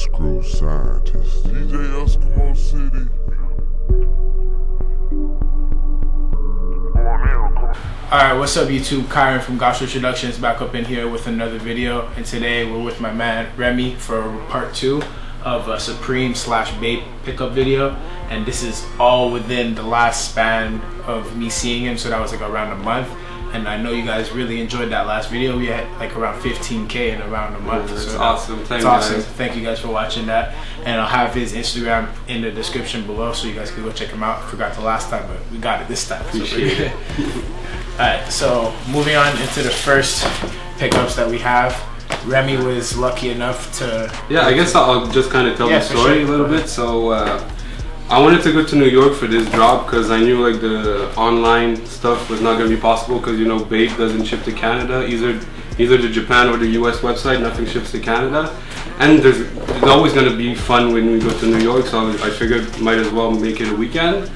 Screw scientist. DJ Eskimo City. Alright, what's up YouTube? Kyron from Gosh Introductions back up in here with another video, and today we're with my man Remi for part 2 of a Supreme / Bape pickup video, and this is all within the last span of me seeing him, so that was like around a month. And I know you guys really enjoyed that last video. We had like around 15K in around a month. That's so awesome. It's awesome. Thank you guys for watching that. And I'll have his Instagram in the description below so you guys can go check him out. I forgot the last time, but we got it this time. Appreciate it. Alright, so moving on into the first pickups that we have. Remi was lucky enough to... Yeah, I guess I'll just kind of tell the story a little bit. So I wanted to go to New York for this drop because I knew like the online stuff was not going to be possible because, you know, Bape doesn't ship to Canada, either the Japan or the US website. Nothing ships to Canada, and there's always going to be fun when we go to New York, so I figured might as well make it a weekend.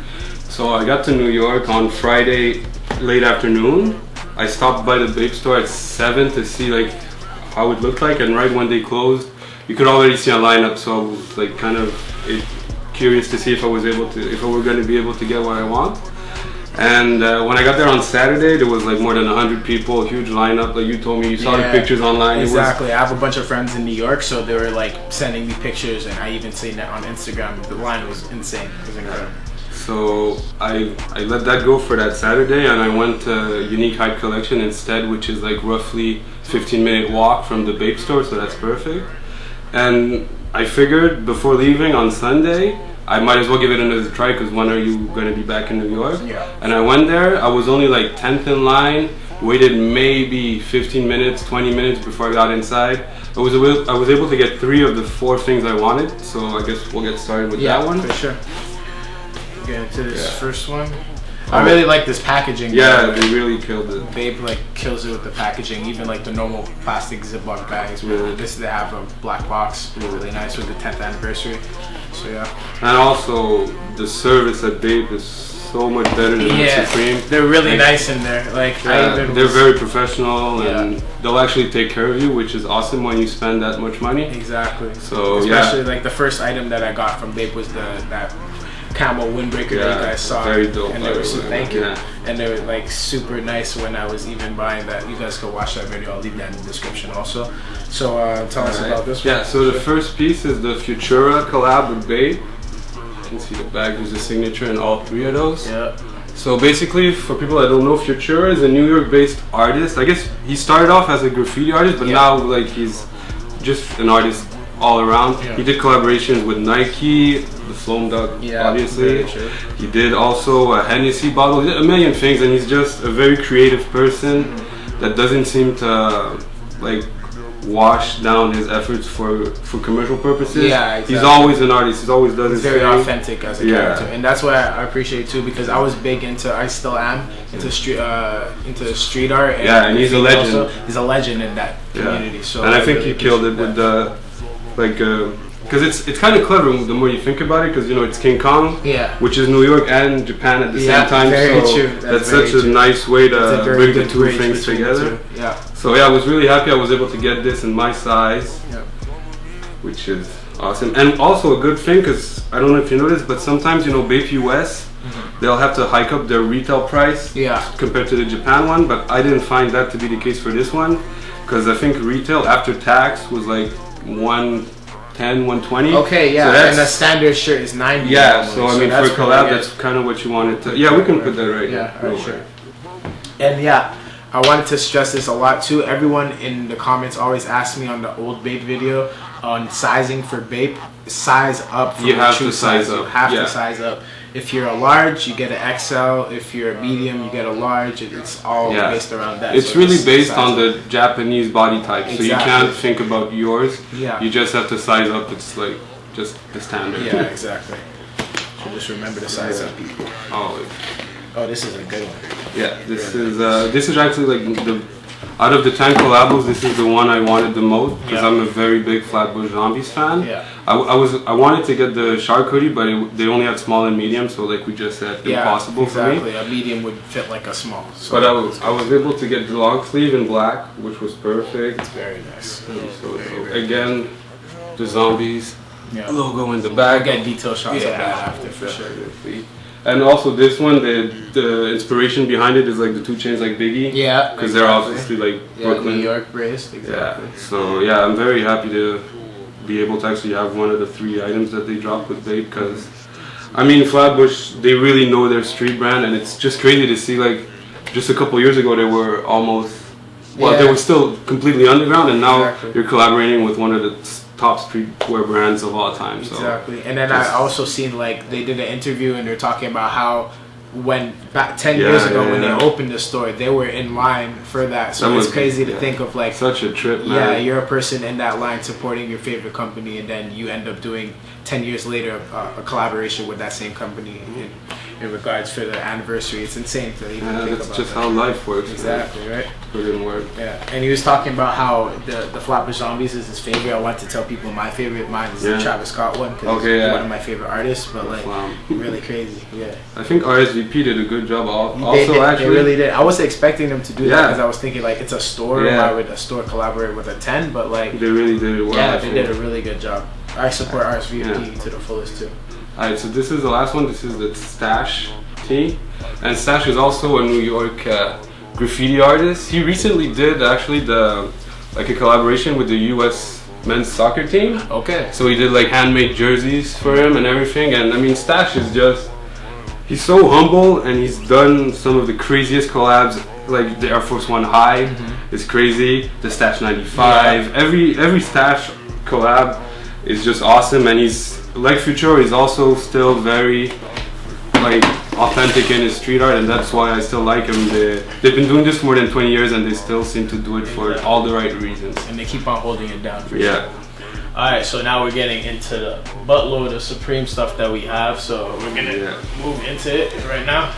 So I got to New York on Friday late afternoon. I stopped by the Bape store at 7 to see like how it looked like, and right when they closed you could already see a lineup, so I was like kind of curious to see if I were going to be able to get what I want. And when I got there on Saturday, there was like more than 100 people, a huge lineup. Like you told me, you saw the pictures online. Exactly. I have a bunch of friends in New York, so they were like sending me pictures, and I even seen that on Instagram. The line was insane. It was incredible. So I let that go for that Saturday, and I went to Unique Hype Collection instead, which is like roughly 15-minute walk from the Bape store, so that's perfect. And I figured before leaving on Sunday, I might as well give it another try because when are you going to be back in New York? Yeah. And I went there. I was only like 10th in line, waited maybe 15 minutes, 20 minutes before I got inside. I was able to get 3 of the 4 things I wanted, so I guess we'll get started with that one. For sure. Get into this first one. I really like this packaging. Yeah, they really killed it. Bape like kills it with the packaging, even like the normal plastic Ziploc bags. This they have a black box, really nice with the 10th anniversary. So yeah. And also the service at Bape is so much better than Supreme. They're really nice in there. Like they're very professional, and they'll actually take care of you, which is awesome when you spend that much money. Exactly. So especially like the first item that I got from Bape was that camel windbreaker that you guys saw. Very dope. And they were thank you. And they were like super nice when I was even buying that. You guys can watch that video. I'll leave that in the description also. So tell us about this one. Yeah, so the first piece is the Futura collab with Bape. You can see the bag, there's a signature in all 3 of those. Yeah. So basically, for people that don't know, Futura is a New York-based artist. I guess he started off as a graffiti artist, but now like he's just an artist all around. He did collaborations with Nike, the Floam Duck, obviously. He did also a Hennessy bottle, a million things, and he's just a very creative person that doesn't seem to like wash down his efforts for commercial purposes. Yeah, exactly. He's always an artist. He's always does his thing. Very authentic as a character, and that's what I appreciate too, because I was big into, I still am into street art. And and he's a legend. Also, he's a legend in that community. So and I think he killed it with the because it's kind of clever the more you think about it, because you know it's King Kong, which is New York and Japan at the same time. Very so true. That's such a nice way to bring the 2 things together. So yeah, I was really happy I was able to get this in my size, which is awesome. And also a good thing, because I don't know if you noticed, but sometimes, you know, Bape US, they'll have to hike up their retail price compared to the Japan one, but I didn't find that to be the case for this one, because I think retail after tax was like 110, 120. Okay, yeah, so and the standard shirt is 90. Yeah, so I mean, for a collab, that's kind of what you wanted to. Yeah, we can put that right here. Yeah, right, sure. And yeah, I wanted to stress this a lot too. Everyone in the comments always asks me on the old Bape video on sizing for Bape. Size up for you have to size up. You have to size up. If you're a large, you get an XL. If you're a medium, you get a large. It's all based around that. It's really based on the Japanese body type, so you can't think about yours. You just have to size up. It's like just the standard. Yeah, exactly. So just remember to size up, people. Oh, this is a good one. Yeah, this is actually like out of the 10 collabos, this is the one I wanted the most, because I'm a very big Flatbush Zombies fan. I wanted to get the shark hoodie, but they only had small and medium, so like we just said, impossible for me. A medium would fit like a small. So but I was able to get the long sleeve in black, which was perfect. It's very nice. So again, the Zombies. logo in the back. I'll get detail shots of that after for sure. And also this one, the inspiration behind it is like the 2 Chainz, like Biggie. Yeah. Because they're obviously like Brooklyn. New York based. Exactly. Yeah. So yeah, I'm very happy to be able to actually have one of the 3 items that they dropped with Bape, because I mean Flatbush, they really know their street brand, and it's just crazy to see like just a couple years ago they were almost they were still completely underground, and now you're collaborating with one of the top streetwear brands of all time. So exactly. And then I also seen like they did an interview and they're talking about how when back 10 years ago when they opened the store, they were in line for that. So it's crazy to think of like such a trip, man. Yeah, you're a person in that line supporting your favorite company, and then you end up doing 10 years later a collaboration with that same company in regards for the anniversary. It's insane to even think that's about just that. how life works. Exactly, right? Put in work. Yeah, and he was talking about how the Flatbush Zombies is his favorite. I want to tell people my favorite. Mine is the Travis Scott one, because he's one of my favorite artists. But like, really crazy. Yeah. I think RSVP did a good job. They really did. I wasn't expecting them to do that, because I was thinking like it's a store. Why would a store collaborate with a 10? But like they really did it well. Yeah, they did a really good job. I support RSVP to the fullest too. Alright, so this is the last one. This is the Stash tee, and Stash is also a New York graffiti artist. He recently did actually a collaboration with the U.S. men's soccer team. Okay. So he did like handmade jerseys for him and everything. And I mean, Stash is he's so humble, and he's done some of the craziest collabs. Like the Air Force One High is crazy. The Stash 95. Every Stash collab is just awesome, and he's like Futura. He's also still very like authentic in his street art, and that's why I still like him. They've been doing this for more than 20 years, and they still seem to do it for all the right reasons. And they keep on holding it down for sure. Alright, so now we're getting into the buttload of Supreme stuff that we have, so we're gonna move into it right now.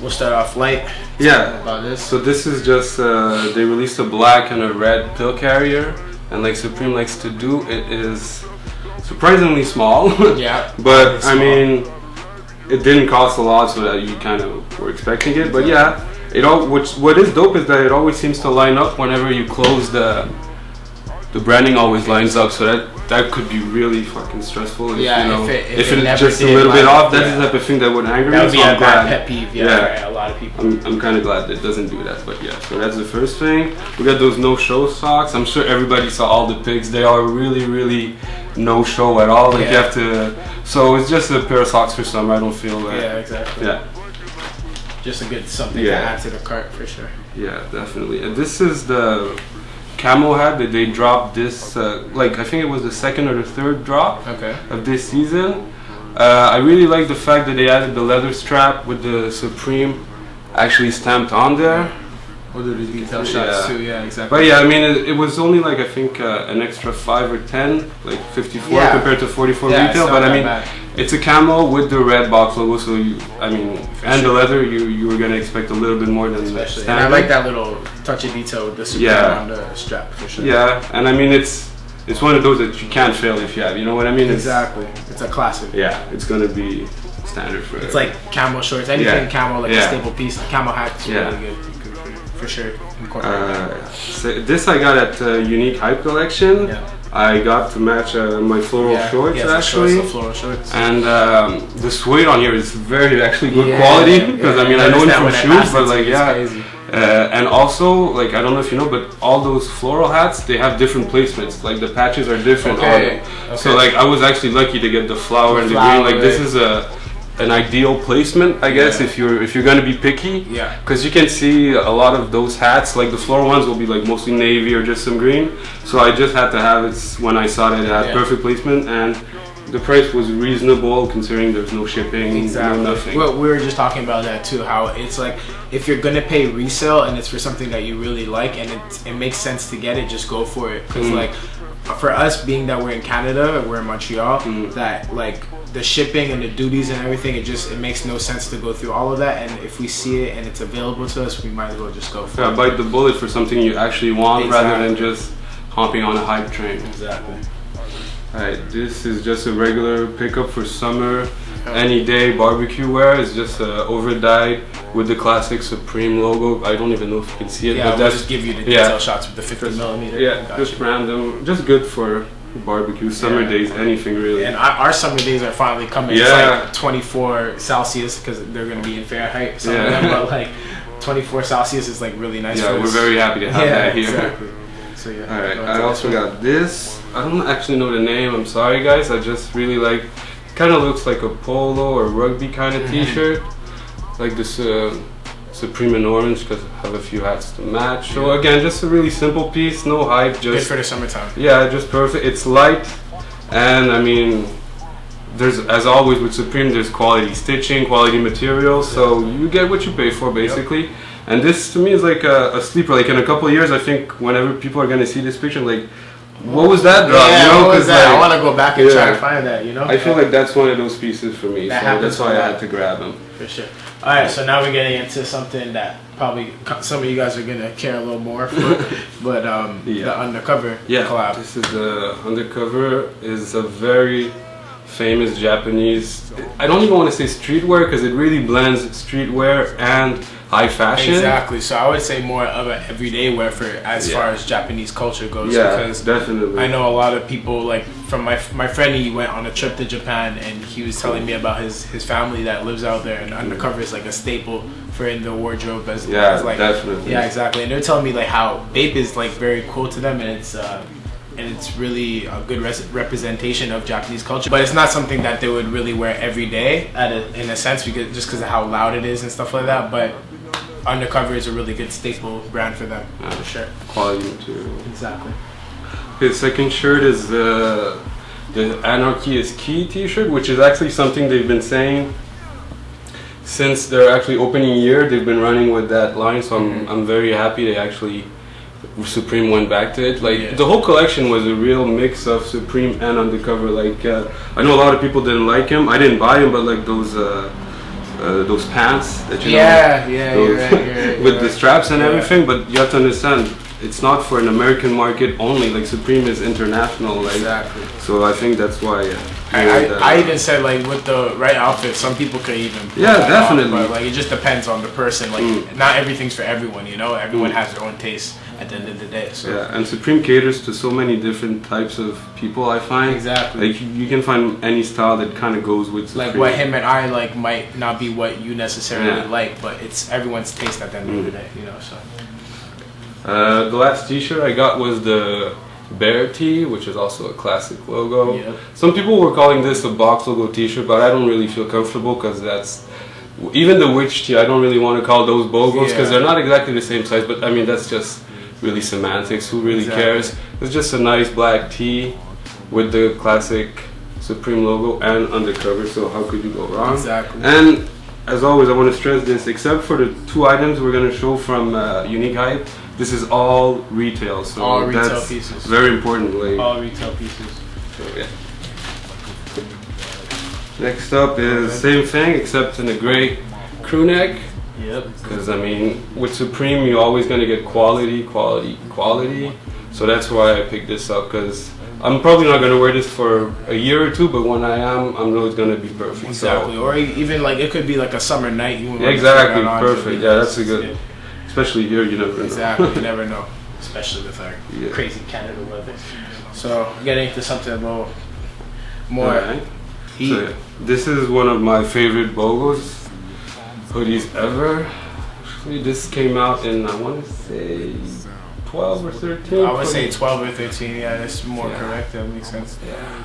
We'll start off light. About this. So this is just they released a black and a red pill carrier, and like Supreme likes to do, it is surprisingly small. But I mean, it didn't cost a lot, so that you kind of were expecting it. But yeah, what is dope is that it always seems to line up whenever you close the branding. Always lines up, so that could be really fucking stressful. If it's just a little bit off, that's the type of thing that would anger me. That would be a bad pet peeve. A lot of people. I'm kind of glad that it doesn't do that. But yeah, so that's the first thing. We got those no-show socks. I'm sure everybody saw all the pics. They are really no show at all. Like you have to. So it's just a pair of socks for summer. I don't feel that. Yeah, exactly. Yeah. Just a good something to add to the cart for sure. Yeah, definitely. And this is the camo hat that they dropped this. Like I think it was the 2nd or the 3rd drop of this season. I really like the fact that they added the leather strap with the Supreme actually stamped on there. We'll do the detail shots too, exactly. But yeah, I mean, it was only like I think an extra 5 or 10, like 54 compared to 44 retail. But I mean, it's a camo with the red box logo, so and the leather, you were gonna expect a little bit more than standard. And I like that little touch of detail with the Supreme on the strap for sure. Yeah, and I mean it's one of those that you can't fail if you have. You know what I mean? Exactly. It's a classic. Yeah, it's gonna be standard for. It's like camo shorts, anything camo, like a staple piece. The camo hat is really good. For sure. So this I got at Unique Hype Collection. I got to match my floral shorts actually. The floral shorts. And the suede on here is very actually good quality, because I mean I know it from shoes, but like and also like I don't know if you know, but all those floral hats, they have different placements. Like the patches are different on them. So like I was actually lucky to get the flower and the green. Like this is an ideal placement, I guess, if you're gonna be picky. Because you can see a lot of those hats, like the floral ones will be like mostly navy or just some green. So I just had to have it when I saw that it had perfect placement, and the price was reasonable considering there's no shipping, no nothing. Well, we were just talking about that too, how it's like if you're gonna pay resale and it's for something that you really like and it makes sense to get it, just go for it. Because like for us, being that we're in Canada, we're in Montreal, that like the shipping and the duties and everything, it makes no sense to go through all of that. And if we see it and it's available to us, we might as well just go for it. Bite the bullet for something you actually want rather than just hopping on a hype train. Exactly. Alright, this is just a regular pickup for summer, any day barbecue wear. It's just over-dyed with the classic Supreme logo. I don't even know if you can see it. Yeah, but we'll just give you the detail shots with the 50mm. Just random, just good for barbecue, summer days, anything really. And our summer days are finally coming. It's like 24 Celsius because they're going to be in Fahrenheit. Some of them, but like 24 Celsius is like really nice. Yeah, we're very happy to have that here. Exactly. So yeah. All right. I also got this. I don't actually know the name. I'm sorry, guys. I just really like. Kind of looks like a polo or rugby kind of T-shirt. Like this Supreme in orange because I have a few hats to match. So again, just a really simple piece, no hype. Just good for the summertime. Yeah, just perfect. It's light, and I mean, there's, as always with Supreme, there's quality stitching, quality materials. So you get what you pay for, basically. Yep. And this to me is like a sleeper. Like in a couple of years, I think whenever people are gonna see this picture, like, what was that drop? Yeah, you know, what was that? like, I want to go back and try to find that. You know, I feel like that's one of those pieces for me. So that's why I had to grab them. For sure. All right, so now we're getting into something that probably some of you guys are gonna care a little more for, but the Undercover collab. This is the Undercover is a very famous Japanese. I don't even want to say streetwear because it really blends streetwear and high fashion. Exactly. So I would say more of an everyday wear for as far as Japanese culture goes. Yeah, because definitely. I know a lot of people, like from my friend, he went on a trip to Japan and he was telling me about his family that lives out there, and Undercover is like a staple for in the wardrobe as like, definitely. Yeah, exactly. And they're telling me like how Bape is like very cool to them, and it's really a good representation of Japanese culture. But it's not something that they would really wear every day in a sense, because of how loud it is and stuff like that. But Undercover is a really good staple brand for them, for sure. Quality material. Exactly. His second shirt is the Anarchy is Key t-shirt, which is actually something they've been saying since their actually opening year. They've been running with that line, so I'm very happy they actually Supreme went back to it. Like the whole collection was a real mix of Supreme and Undercover. Like I know a lot of people didn't like him. I didn't buy him, but like those pants that you know, you're right, with the straps and everything. But you have to understand, it's not for an American market only. Like Supreme is international. Like, exactly. So I think that's why. I even said like with the right outfit, some people could even definitely. But like it just depends on the person. Like not everything's for everyone. You know, everyone has their own taste at the end of the day. So. Yeah, and Supreme caters to so many different types of people, I find. Exactly. Like you can find any style that kind of goes with Supreme. Like what him and I like might not be what you necessarily like, but it's everyone's taste at the end of the day. You know, so. The last T-shirt I got was the Bear tee, which is also a classic logo. Yep. Some people were calling this a box logo T-shirt, but I don't really feel comfortable because that's even the witch tee. I don't really want to call those bogos because they're not exactly the same size. But I mean that's just really semantics. Who really cares? It's just a nice black tee with the classic Supreme logo and Undercover. So how could you go wrong? Exactly. And as always, I want to stress this: except for the two items we're going to show from Unique Hype. This is all retail, so all retail that's pieces. Very important. Like, all retail pieces. So, yeah. Next up is same thing, except in a gray crew neck. Yep. Because I mean, with Supreme, you're always gonna get quality. So that's why I picked this up. Because I'm probably not gonna wear this for a year or two, but when I am, I know it's gonna be perfect. Exactly. So, or even like it could be like a summer night. Exactly. Perfect. Yeah, that's a good. Especially here, you never know. Exactly, you never know. Especially with our crazy Canada weather. So, getting into something a little more heat. So, this is one of my favorite bogos hoodies ever. Actually, this came out in, I want to say, 12 or 13. I would say 12 or 13, yeah, that's more correct, that makes sense.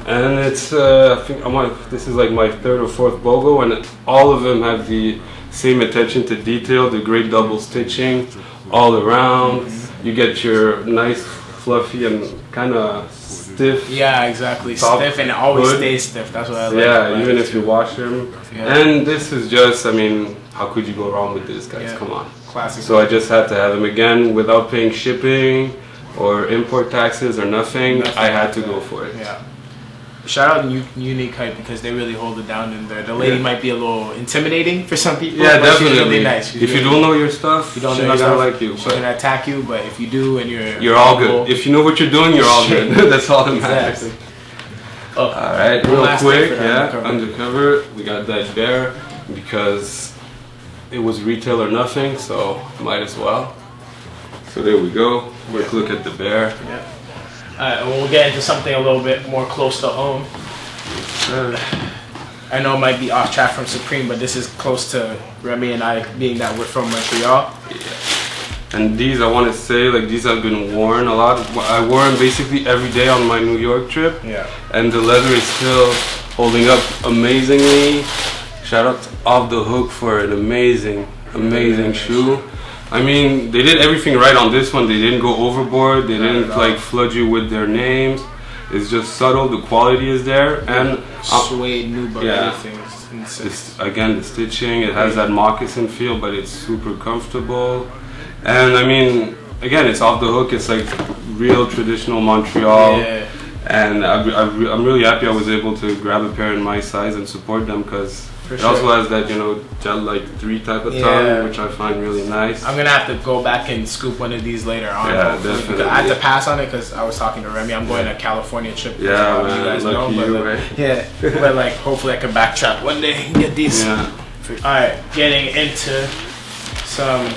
And it's, I think, this is like my third or fourth bogo, and all of them have the same attention to detail, the great double stitching all around. You get your nice, fluffy, and kind of stiff. Yeah, exactly. Stiff, and it always stays stiff. That's what I like. Yeah, even if you wash them. Yeah. And this is just, I mean, how could you go wrong with this, guys? Come on. Classic. So I just had to have them again without paying shipping or import taxes or nothing. I had to go for it. Yeah. Shout out Unique Hype because they really hold it down in there. The lady might be a little intimidating for some people. Yeah, but definitely. She's really nice. If you don't know your stuff, she's not gonna like you. She's gonna attack you, but if you do and you're all good. If you know what you're doing, you're all good. That's all that matters. Exactly. All right, real quick, Undercover. We got that bear because it was retail or nothing, so might as well. So there we go. Quick look at the bear. We'll get into something a little bit more close to home. I know it might be off track from Supreme, but this is close to Remi and I, being that we're from Montreal. Yeah. And these, I want to say, like, these have been worn a lot. I wore them basically every day on my New York trip. Yeah. And the leather is still holding up amazingly. Shout out to Off the Hook for an amazing shoe. I mean, they did everything right on this one. They didn't go overboard. They didn't like flood you with their names. It's just subtle. The quality is there, and suede nubuck, everything. Again, the stitching. It has that moccasin feel, but it's super comfortable. And I mean, again, it's Off the Hook. It's like real traditional Montreal. Yeah. And I'm really happy I was able to grab a pair in my size and support them, because it also has that, you know, gel like 3 type of tongue, which I find really nice. I'm gonna have to go back and scoop one of these later on. Yeah, definitely. I had to pass on it because I was talking to Remi. I'm going on a California trip. Yeah, man, you guys lucky know, you, but right? Yeah, but like hopefully I can backtrack one day and get these. Yeah. Alright, getting into some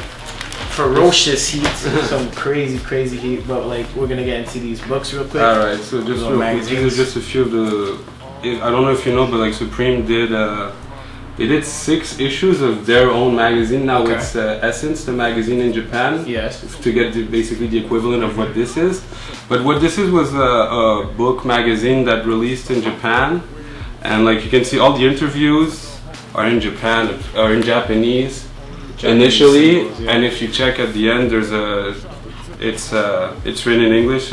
ferocious heat, some crazy heat, but like we're gonna get into these books real quick. Alright, so just real quick, these are just a few of the, I don't know if you know, but like Supreme did, they did 6 issues of their own magazine. Now it's Essence, the magazine in Japan. Yes. To get basically the equivalent of what this is. But what this is was a book magazine that released in Japan, and like you can see all the interviews are in Japan, are in Japanese initially, symbols, and if you check at the end, there's it's written in English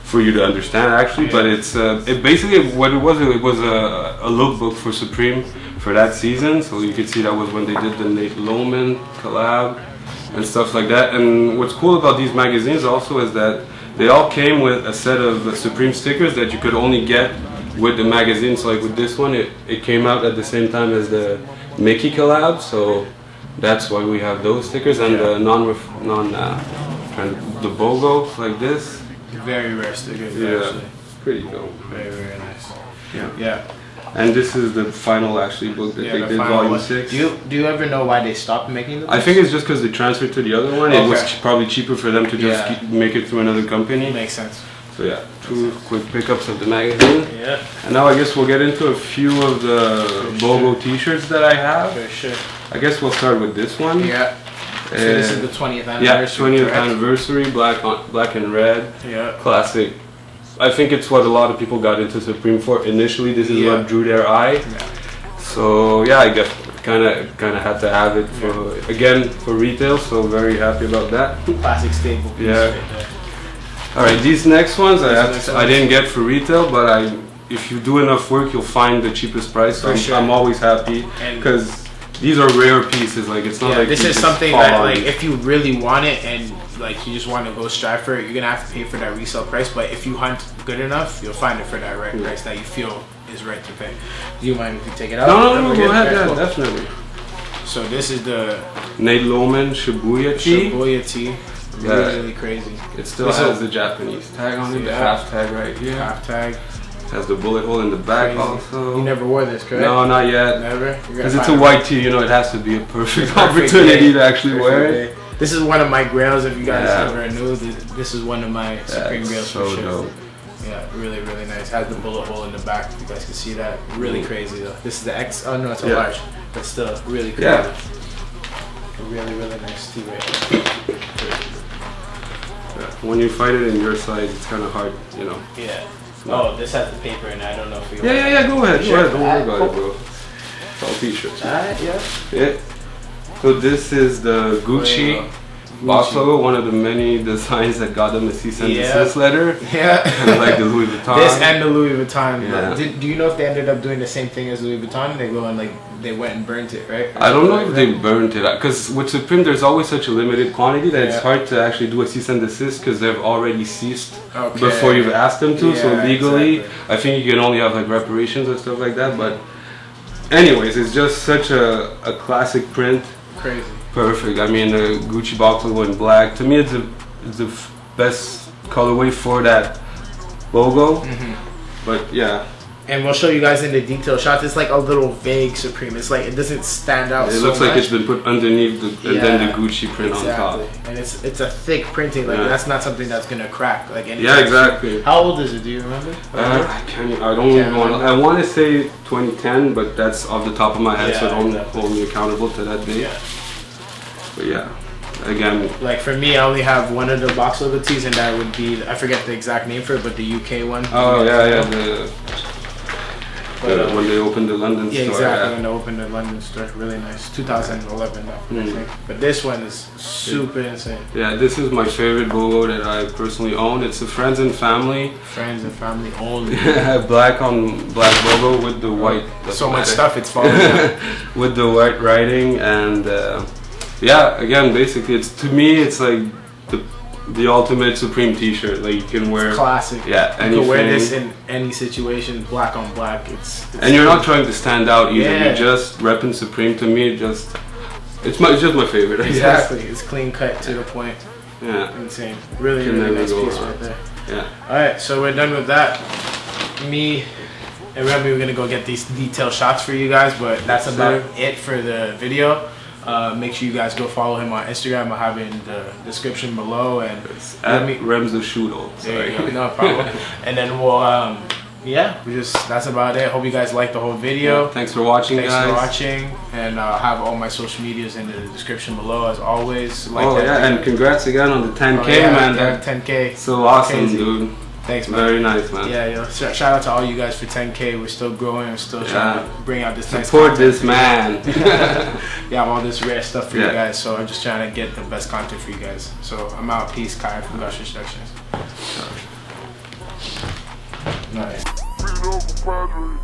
for you to understand actually, but it's it basically what it was a lookbook for Supreme for that season. So you can see that was when they did the Nate Loman collab and stuff like that. And what's cool about these magazines also is that they all came with a set of Supreme stickers that you could only get with the magazine. So like with this one, it came out at the same time as the Mickey collab, so that's why we have those stickers, and the the BOGO like this. Very rare stickers. Yeah, actually. Pretty dope. Very nice. Yeah. And this is the final actually book that they did, volume 6. Do you ever know why they stopped making the books? I think it's just because they transferred to the other one. It was probably cheaper for them to just make it through another company. Makes sense. So yeah, 2 quick pickups of the magazine. Yeah. And now I guess we'll get into a few of the BOGO t-shirts that I have. For sure. I guess we'll start with this one. Yeah. So this is the 20th anniversary. Yeah, 20th anniversary, black and red. Yeah. Classic. I think it's what a lot of people got into Supreme for initially. This is what drew their eye. Yeah. So yeah, I guess kind of had to have it for again for retail. So very happy about that. Classic staple piece. Yeah. Right there. All right, these next ones I didn't get for retail, but if you do enough work, you'll find the cheapest price. So I'm always happy because these are rare pieces. Like it's not like this is something that like if you really want it and like you just want to go strive for it, you're gonna have to pay for that resale price. But if you hunt good enough, you'll find it for that right price that you feel is right to pay. Do you mind if you take it out? No, go ahead. Yeah, definitely. So this is the Nate Loman Shibuya tee. Shibuya tee. Really crazy. It still has the Japanese tag on it, the half tag right here. Half tag. It has the bullet hole in the back also. You never wore this, correct? No, not yet. Never? Because it's a white tee, you know, it has to be a perfect opportunity to actually wear it. This is one of my grails, if you guys ever knew. This is one of my Supreme grails for sure. Dope. Yeah, really nice. Has the bullet hole in the back, if you guys can see that. Really crazy though. This is the X, oh no, it's a large. But still, really crazy. Yeah. Really nice tee right here. When you find it in your size, it's kind of hard, you know. Yeah. Oh, this has the paper in it. I don't know if you. Yeah. Go ahead. Don't worry about it, bro. It's all t-shirts. Alright, yeah. So this is the Gucci box logo, one of the many designs that got them a cease and desist letter. Yeah. Kind of like the Louis Vuitton. This and the Louis Vuitton. Yeah. Do you know if they ended up doing the same thing as Louis Vuitton? They go and they went and burnt it, right? I don't know if they burnt it, because with Supreme there's always such a limited quantity that it's hard to actually do a cease and desist because they've already ceased before you've asked them to. So legally, I think you can only have like reparations and stuff like that. But anyways, it's just such a classic print. Crazy. Perfect. I mean, the Gucci box logo in black. To me, it's the best colorway for that logo. But yeah, And we'll show you guys in the detail shots. It's like a little vague Supreme. It's like it doesn't stand out. It looks like it's been put underneath and then the Gucci print on top. And it's a thick printing. Like that's not something that's gonna crack. Like exactly. How old is it? Do you remember? I don't even want. I want to say 2010, but that's off the top of my head, so don't hold me accountable to that date. Yeah. But yeah. Again, like for me, I only have one of the box logo tees, and that would be, I forget the exact name for it, but the UK one. Oh yeah, when they opened the London store. Exactly, when they opened the London store. Really nice. 2011 though, I think. But this one is super insane. Yeah, this is my favorite logo that I personally own. It's a Friends and Family. Friends and Family only. Black on black logo with the white. So much stuff it's falling with the white writing and yeah, again, basically, to me, it's like the ultimate Supreme T-shirt. Like you can wear. It's classic. Yeah, anything. You can wear this in any situation, black on black. It's and you're not trying to stand out either. Yeah. You're just repping Supreme. To me, it's just my favorite. I exactly, guess. It's clean cut to the point. Yeah, insane. Really nice piece right there. Yeah. All right, so we're done with that. Me and Remi, we're gonna go get these detailed shots for you guys, but that's about it for the video. Make sure you guys go follow him on Instagram. I'll have it in the description below. And Rems the Shoodle. There you go, no problem. And then we'll, that's about it. Hope you guys liked the whole video. Yeah, thanks for watching, guys. Thanks for watching. And I'll have all my social medias in the description below as always. And congrats again on the 10K, man. 10K. So awesome, dude. Thanks, man. Very nice, man. Yeah, shout out to all you guys for 10K. We're still growing. We're still trying to bring out this nice support this man. We have all this rare stuff for you guys, so I'm just trying to get the best content for you guys. So I'm out. Peace, Kai from Gush Productions. Nice. Padre.